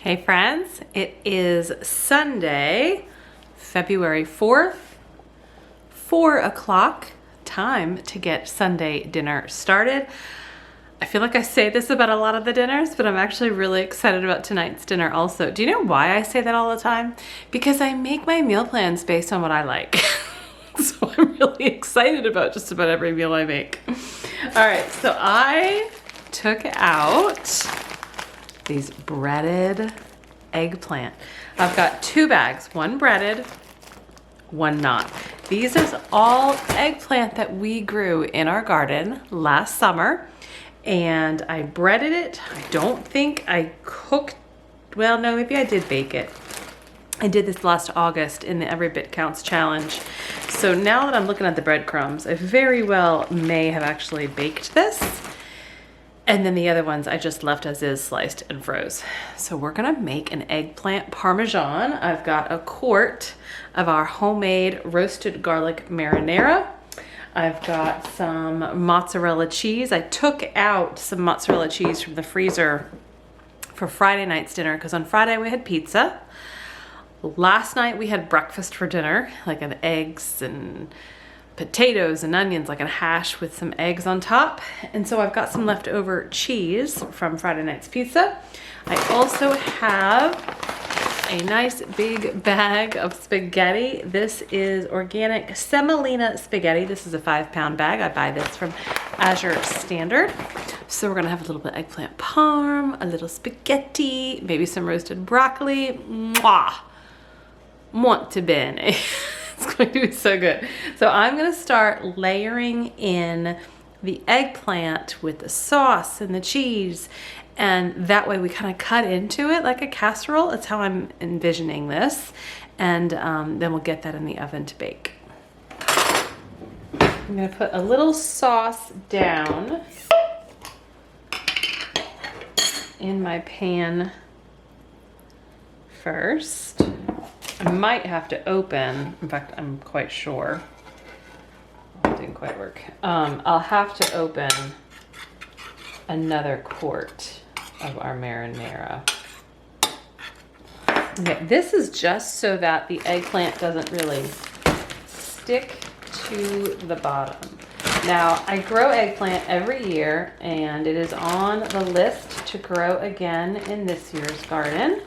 Hey friends, it is Sunday, February 4th, 4 o'clock, time to get Sunday dinner started. I feel like I say this about a lot of the dinners, but I'm actually really excited about tonight's dinner also. Do you know why I say that all the time? Because I make my meal plans based on what I like. So I'm really excited about just about every meal I make. All right, so I took out these breaded eggplant. I've got 2 bags, one breaded, one not. These is all eggplant that we grew in our garden last summer, and I breaded it. I don't think I cooked, well, no, maybe I did bake it. I did this last August in the Every Bit Counts challenge. So now that I'm looking at the breadcrumbs, I very well may have actually baked this. And then the other ones I just left as is, sliced and froze. So we're gonna make an eggplant parmesan. I've got a quart of our homemade roasted garlic marinara. I've got some mozzarella cheese. I took out some mozzarella cheese from the freezer for Friday night's dinner because on Friday we had pizza. Last night we had breakfast for dinner, like an eggs and potatoes and onions, like a hash with some eggs on top. And so I've got some leftover cheese from Friday night's pizza. I also have a nice big bag of spaghetti. This is organic semolina spaghetti. This is a 5-pound bag. I buy this from Azure Standard. So we're gonna have a little bit of eggplant parm, a little spaghetti, maybe some roasted broccoli. Mwah! Molto bene. It's going to be so good. So I'm going to start layering in the eggplant with the sauce and the cheese, and that way we kind of cut into it like a casserole. That's how I'm envisioning this, and then we'll get that in the oven to bake. I'm going to put a little sauce down in my pan first. I might have to open, in fact, I'm quite sure. It didn't quite work. I'll have to open another quart of our marinara. Okay, this is just so that the eggplant doesn't really stick to the bottom. Now, I grow eggplant every year, and it is on the list to grow again in this year's garden.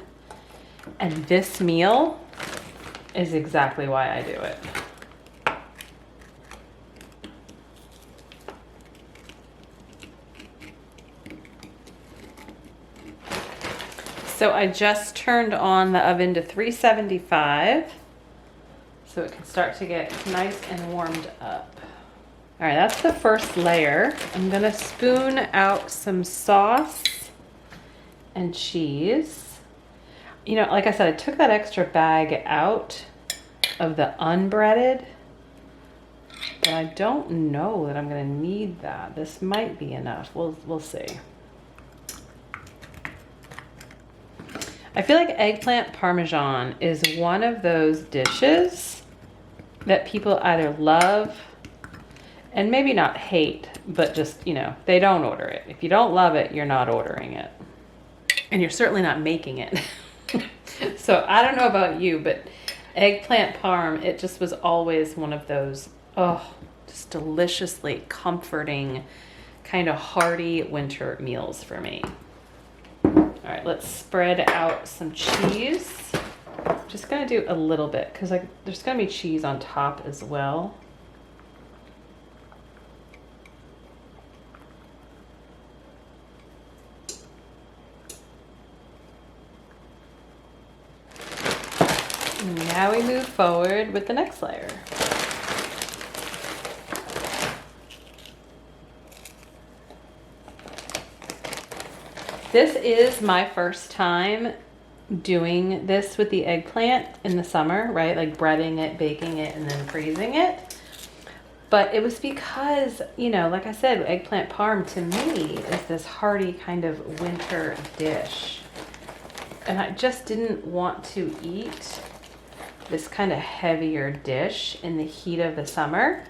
And this meal is exactly why I do it. So I just turned on the oven to 375 so it can start to get nice and warmed up. All right, that's the first layer. I'm gonna spoon out some sauce and cheese. You know, like I said, I took that extra bag out of the unbreaded, but I don't know that I'm gonna need that. This might be enough. We'll see. I feel like eggplant parmesan is one of those dishes that people either love and maybe not hate, but just, you know, they don't order it. If you don't love it, you're not ordering it. And you're certainly not making it. So I don't know about you, but eggplant parm, it just was always one of those, oh, just deliciously comforting, kind of hearty winter meals for me. All right, let's spread out some cheese. I'm just gonna do a little bit because there's gonna be cheese on top as well. Now we move forward with the next layer. This is my first time doing this with the eggplant in the summer, right? Like breading it, baking it, and then freezing it. But it was because, you know, like I said, eggplant parm to me is this hearty kind of winter dish. And I just didn't want to eat this kind of heavier dish in the heat of the summer.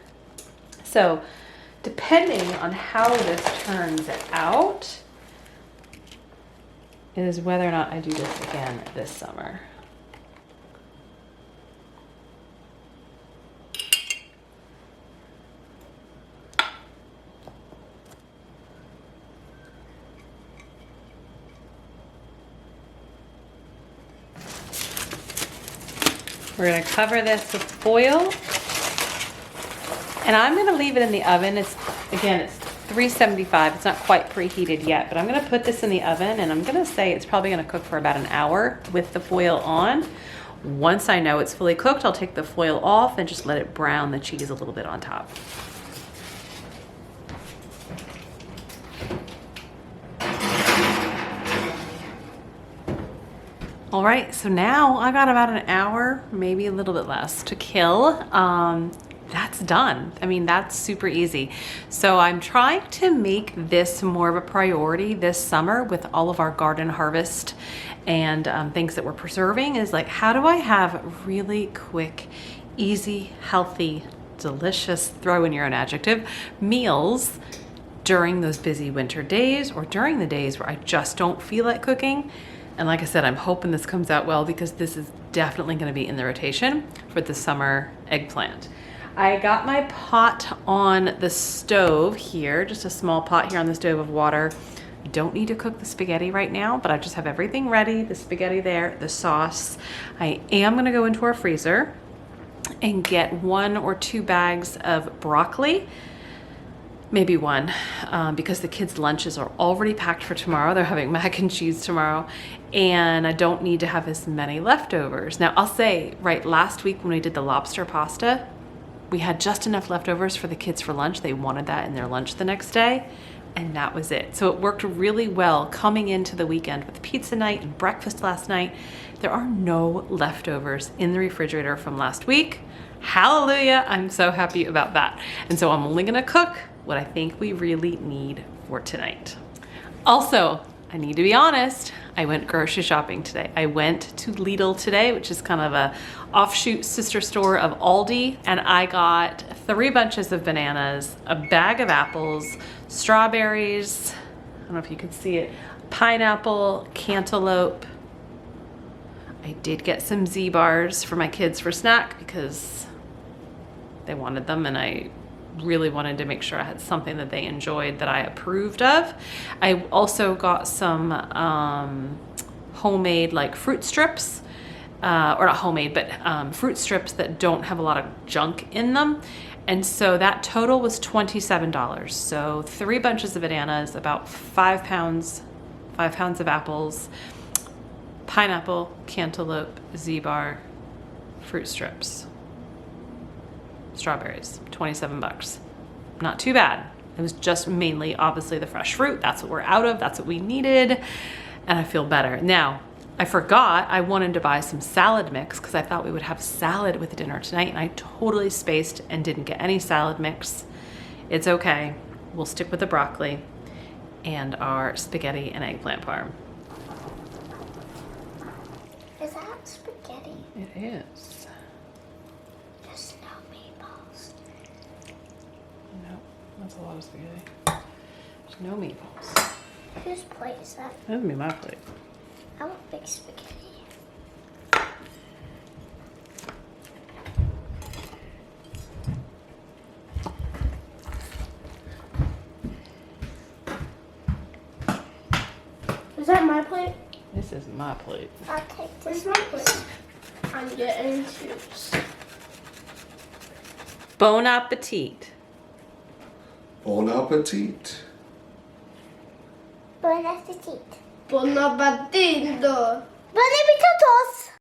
So depending on how this turns out, is whether or not I do this again this summer. We're gonna cover this with foil. And I'm gonna leave it in the oven. It's 375. It's not quite preheated yet, but I'm gonna put this in the oven and I'm gonna say it's probably gonna cook for about an hour with the foil on. Once I know it's fully cooked, I'll take the foil off and just let it brown the cheese a little bit on top. All right, so now I got about an hour, maybe a little bit less to kill. That's done. I mean, that's super easy. So I'm trying to make this more of a priority this summer with all of our garden harvest and things that we're preserving, is like, how do I have really quick, easy, healthy, delicious, throw in your own adjective, meals during those busy winter days or during the days where I just don't feel like cooking. And like I said, I'm hoping this comes out well because this is definitely going to be in the rotation for the summer eggplant. I got my pot on the stove here, just a small pot here on the stove of water. I don't need to cook the spaghetti right now, but I just have everything ready. The spaghetti there, the sauce. I am going to go into our freezer and get 1 or 2 bags of broccoli. Maybe 1, because the kids' lunches are already packed for tomorrow. They're having mac and cheese tomorrow, and I don't need to have as many leftovers. Now, I'll say, right, last week when we did the lobster pasta, we had just enough leftovers for the kids for lunch. They wanted that in their lunch the next day, and that was it. So it worked really well coming into the weekend with pizza night and breakfast last night. There are no leftovers in the refrigerator from last week. Hallelujah, I'm so happy about that. And so I'm only gonna cook what I think we really need for tonight. Also, I need to be honest, I went grocery shopping today. I went to Lidl today, which is kind of a offshoot sister store of Aldi, and I got 3 bunches of bananas, a bag of apples, strawberries, I don't know if you can see it, pineapple, cantaloupe. I did get some Z-bars for my kids for snack because they wanted them, and I really wanted to make sure I had something that they enjoyed that I approved of. I also got some homemade like fruit strips, or not homemade, but fruit strips that don't have a lot of junk in them. And so that total was $27. So 3 bunches of bananas, about 5 pounds of apples, pineapple, cantaloupe, Z-bar, fruit strips, strawberries, 27 bucks. Not too bad. It was just mainly obviously the fresh fruit. That's what we're out of. That's what we needed. And I feel better. Now, I forgot I wanted to buy some salad mix because I thought we would have salad with dinner tonight, and I totally spaced and didn't get any salad mix. It's okay. We'll stick with the broccoli and our spaghetti and eggplant parm. Is that spaghetti? It is. There's no meatballs. No, that's a lot of spaghetti. There's no meatballs. Whose plate is that? That would be my plate. I want big spaghetti. Is that my plate? This is my plate. I'll take this. Where's my plate? I'm getting Toups. Bon appetit. Bon appetit. Bon appetit. Bon appetito! Bon appetit!